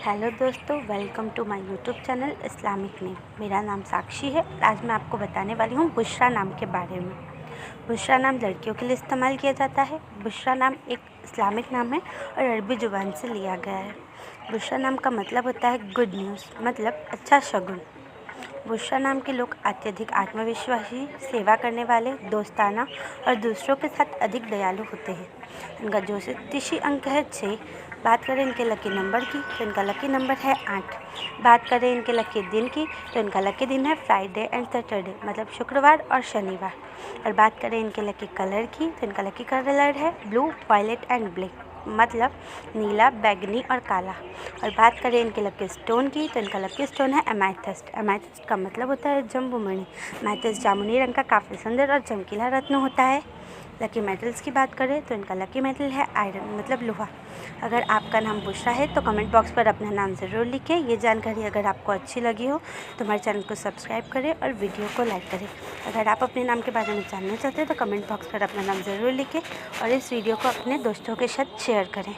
Hello दोस्तों, welcome to my YouTube channel Islamic name. मेरा नाम साक्षी है। आज मैं आपको बताने वाली हूँ बुशरा नाम के बारे में। बुशरा नाम लड़कियों के लिए इस्तेमाल किया जाता है। बुशरा नाम एक इस्लामिक नाम है और अरबी ज़ुबान से लिया गया है। बुशरा नाम का मतलब होता है गुड न्यूज़, मतलब अच्छा शगुन। बुशरा नाम के लोग अत्यधिक आत्मविश्वासी, सेवा करने वाले, दोस्ताना और दूसरों के साथ अधिक दयालु होते हैं। इनका ज्योतिषी अंक है 6। बात करें इनके लकी नंबर की तो इनका लकी नंबर है 8। बात करें इनके लकी दिन की तो इनका लकी दिन है फ्राइडे एंड सैटरडे, मतलब शुक्रवार और शनिवार। और बात करें इनके लकी कलर की तो इनका लकी कलर है ब्लू, वायलेट एंड ब्लैक, मतलब नीला, बैगनी और काला। और बात करें इनके लकी स्टोन की तो इनका लकी स्टोन है एमेथिस्ट। एमेथिस्ट का मतलब होता है जम्बूमणि। एमेथिस्ट जामुनी रंग का काफ़ी सुंदर और चमकीला रत्न होता है। लकी मेटल्स की बात करें तो इनका लकी मेटल है आयरन, मतलब लोहा। अगर आपका नाम बुशरा है तो कमेंट बॉक्स पर अपना नाम ज़रूर लिखें। ये जानकारी अगर आपको अच्छी लगी हो तो हमारे चैनल को सब्सक्राइब करें और वीडियो को लाइक करें। अगर आप अपने नाम के बारे में जानना चाहते हैं तो कमेंट बॉक्स पर अपना नाम ज़रूर लिखें और इस वीडियो को अपने दोस्तों के साथ शेयर करें।